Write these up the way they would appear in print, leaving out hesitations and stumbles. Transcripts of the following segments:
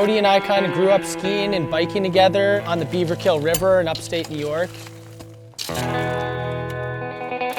Cody and I kind of grew up skiing and biking together on the Beaverkill River in upstate New York.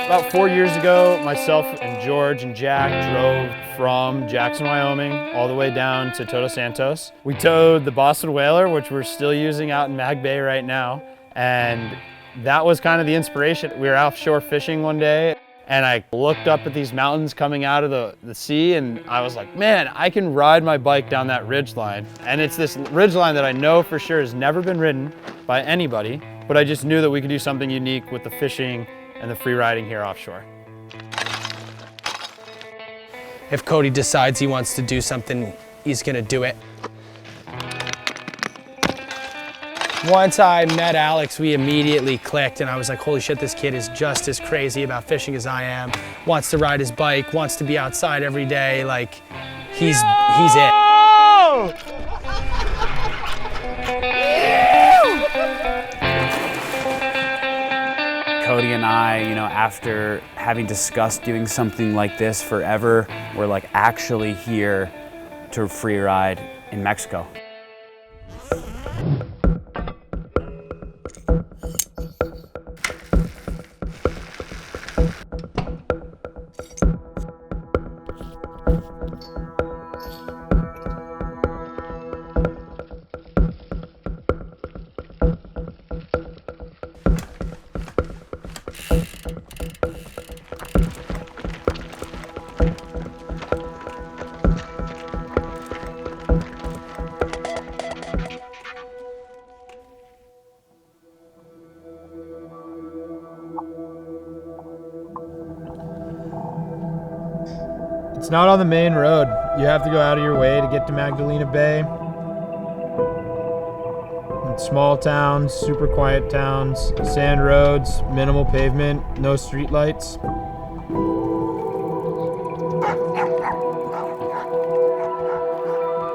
About 4 years ago, myself and George and Jack drove from Jackson, Wyoming, all the way down to Todos Santos. We towed the Boston Whaler, which we're still using out in Mag Bay right now, and that was kind of the inspiration. We were offshore fishing one day, and I looked up at these mountains coming out of the sea, and I was like, man, I can ride my bike down that ridgeline. And it's this ridgeline that I know for sure has never been ridden by anybody, but I just knew that we could do something unique with the fishing and the free riding here offshore. If Cody decides he wants to do something, he's gonna do it. Once I met Alex, we immediately clicked, and I was like, holy shit, this kid is just as crazy about fishing as I am, wants to ride his bike, wants to be outside every day, like, he's it. Cody and I, after having discussed doing something like this forever, we're like actually here to free ride in Mexico. It's not on the main road. You have to go out of your way to get to Magdalena Bay. It's small towns, super quiet towns, sand roads, minimal pavement, no street lights.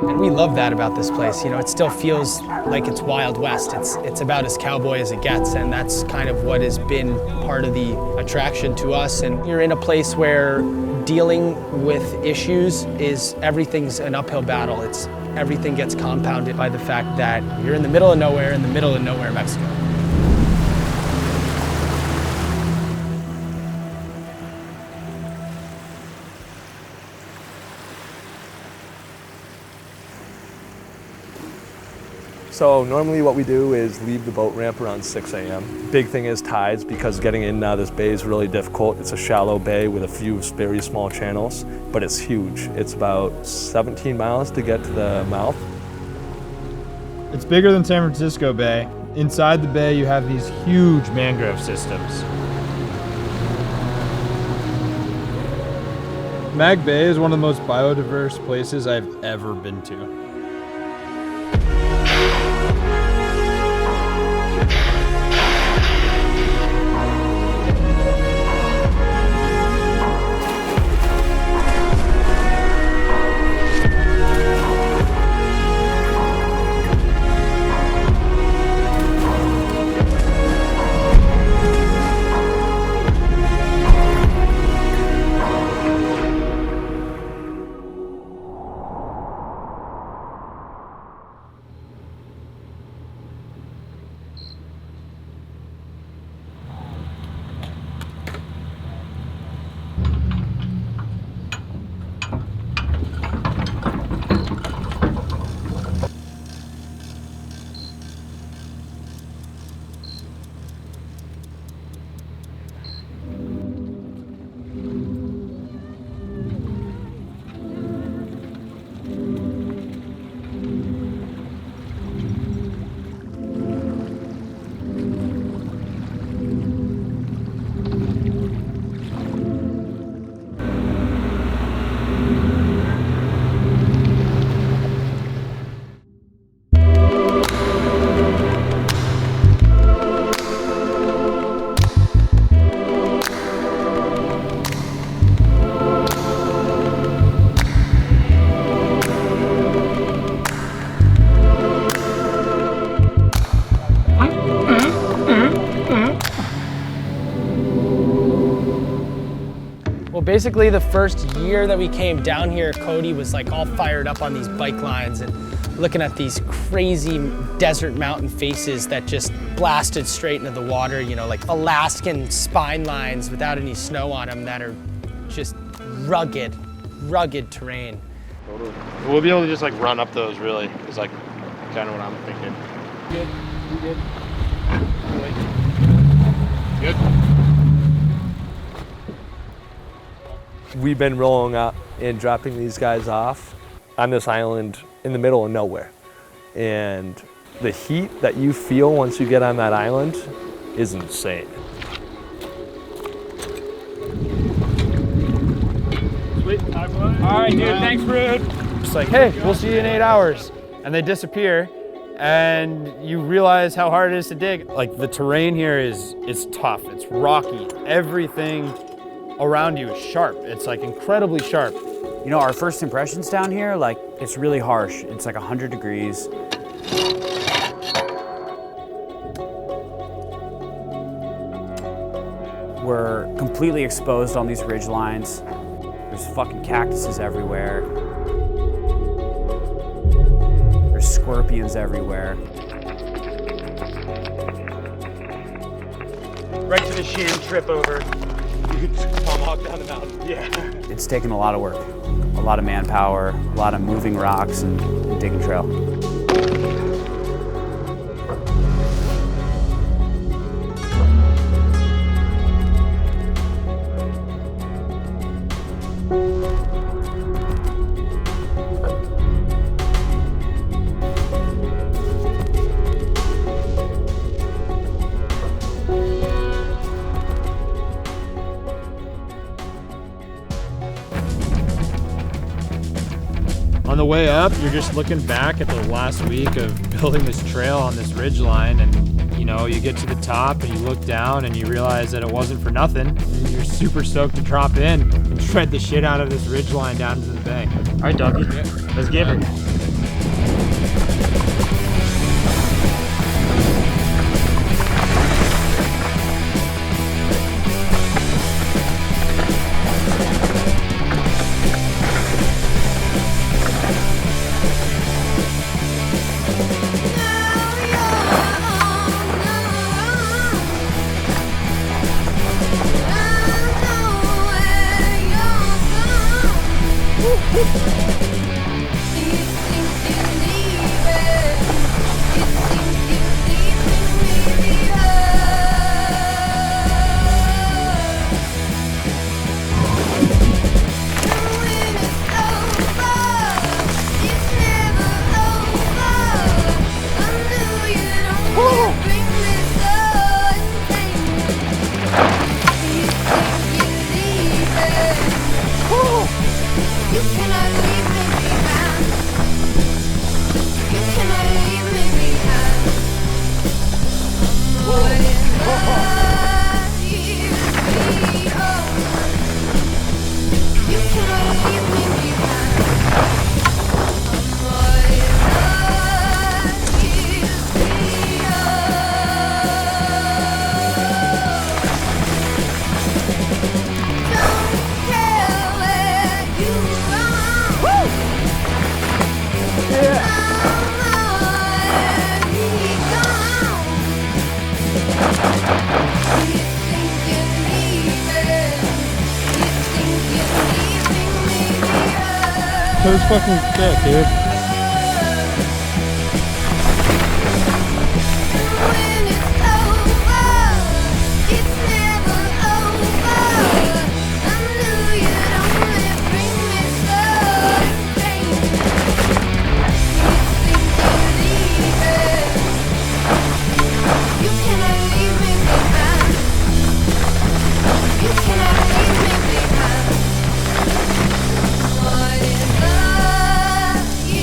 And we love that about this place. It still feels like it's Wild West. It's about as cowboy as it gets, and that's kind of what has been part of the attraction to us. And you're in a place where dealing with issues everything's an uphill battle. Everything gets compounded by the fact that you're in the middle of nowhere, Mexico. So normally what we do is leave the boat ramp around 6 a.m. Big thing is tides, because getting in and out of this bay is really difficult. It's a shallow bay with a few very small channels, but it's huge. It's about 17 miles to get to the mouth. It's bigger than San Francisco Bay. Inside the bay, you have these huge mangrove systems. Mag Bay is one of the most biodiverse places I've ever been to. Basically the first year that we came down here, Cody was like all fired up on these bike lines, and looking at these crazy desert mountain faces that just blasted straight into the water, you know, like Alaskan spine lines without any snow on them that are just rugged terrain. Totally. We'll be able to just like run up those really, is like kind of what I'm thinking. Good, you good? Good. We've been rolling up and dropping these guys off on this island in the middle of nowhere. And the heat that you feel once you get on that island is insane. Sweet. All right, dude, thanks, Rude. Just like, hey, we'll see you in 8 hours. And they disappear, and you realize how hard it is to dig. Like, the terrain here is tough, it's rocky. Everything around you is sharp. It's like incredibly sharp. You know, our first impressions down here, like, it's really harsh. It's like 100 degrees. We're completely exposed on these ridge lines. There's fucking cactuses everywhere. There's scorpions everywhere. Right to the shin, trip over. You could tomahawk down the mountain. Yeah. It's taken a lot of work, a lot of manpower, a lot of moving rocks and digging trail. On the way up, you're just looking back at the last week of building this trail on this ridge line, and you know, you get to the top and you look down and you realize that it wasn't for nothing. And you're super stoked to drop in and shred the shit out of this ridge line down to the bay. All right, doggy, let's give her. That was fucking sick, dude. You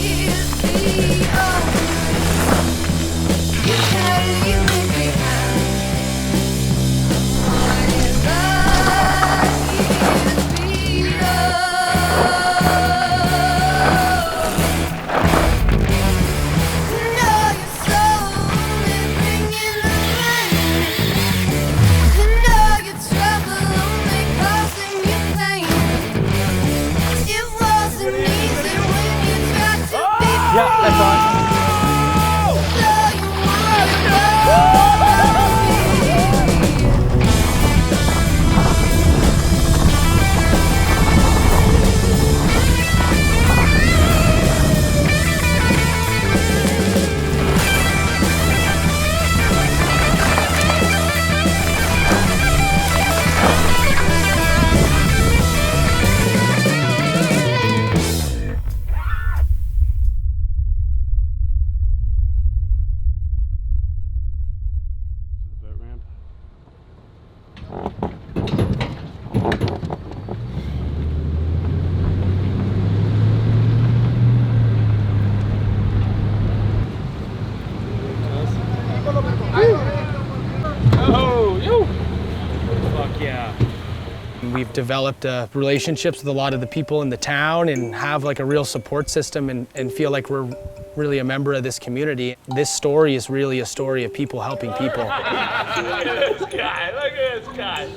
we've developed relationships with a lot of the people in the town and have like a real support system and feel like we're really a member of this community. This story is really a story of people helping people. Look at this guy.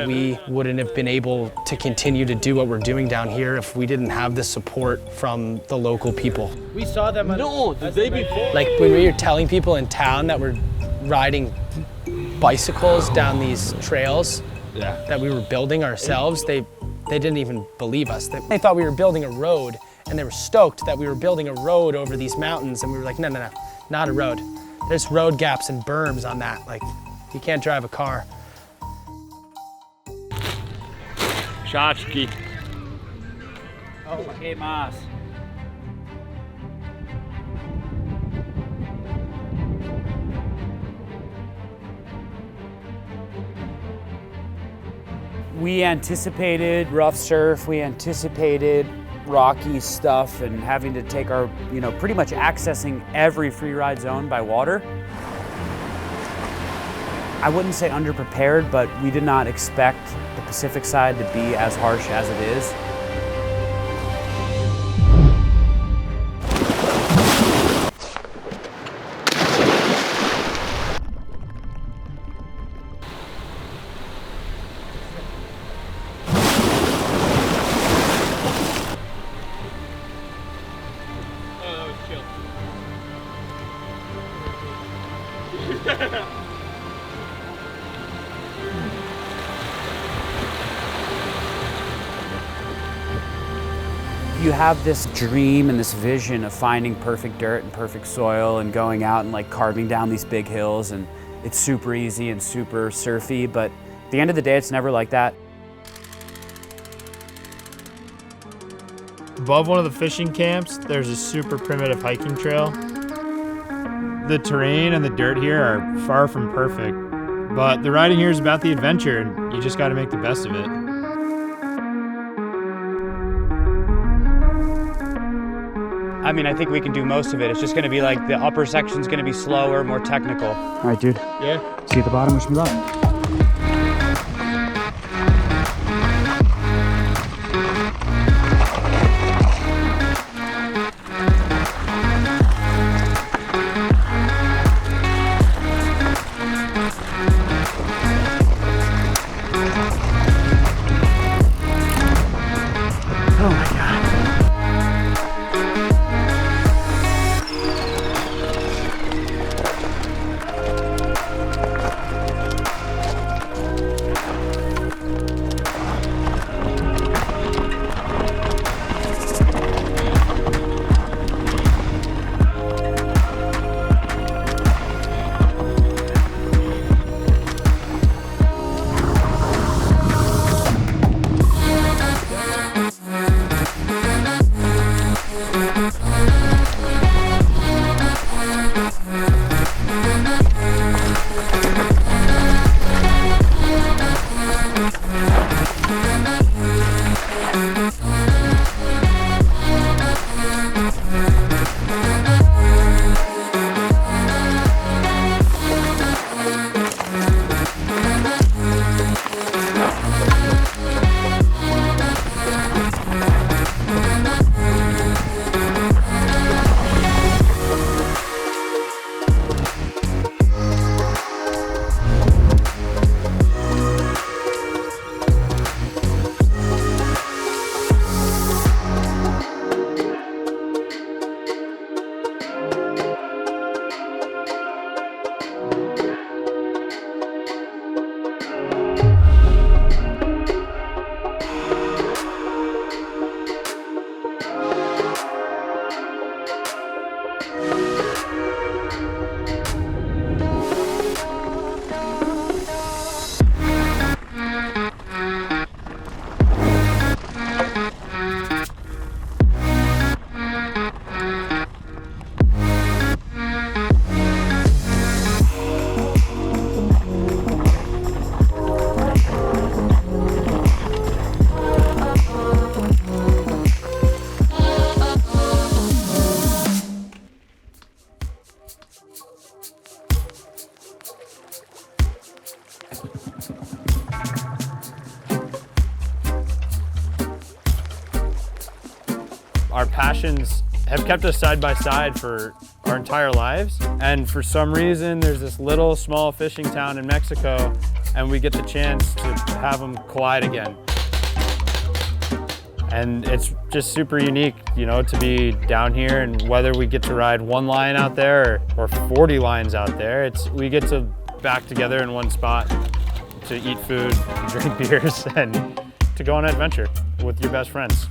We wouldn't have been able to continue to do what we're doing down here if we didn't have the support from the local people. We saw them The day before. Like when we were telling people in town that we're riding bicycles down these trails that we were building ourselves, they didn't even believe us. They thought we were building a road, and they were stoked that we were building a road over these mountains, and we were like, no, not a road. There's road gaps and berms on that. Like, you can't drive a car. Shachki. Oh, que más? We anticipated rough surf, we anticipated rocky stuff and having to take our, pretty much accessing every free ride zone by water. I wouldn't say underprepared, but we did not expect the Pacific side to be as harsh as it is. You have this dream and this vision of finding perfect dirt and perfect soil and going out and like carving down these big hills, and it's super easy and super surfy, but at the end of the day, it's never like that. Above one of the fishing camps, there's a super primitive hiking trail. The terrain and the dirt here are far from perfect, but the riding here is about the adventure, and you just got to make the best of it. I mean, I think we can do most of it. It's just gonna be like the upper section's gonna be slower, more technical. All right, dude. Yeah. See you at the bottom, wish me luck. Oh my God. passions have kept us side by side for our entire lives. And for some reason, there's this little small fishing town in Mexico, and we get the chance to have them collide again. And it's just super unique, you know, to be down here, and whether we get to ride one line out there or 40 lines out there, we get to back together in one spot to eat food, drink beers, and to go on an adventure with your best friends.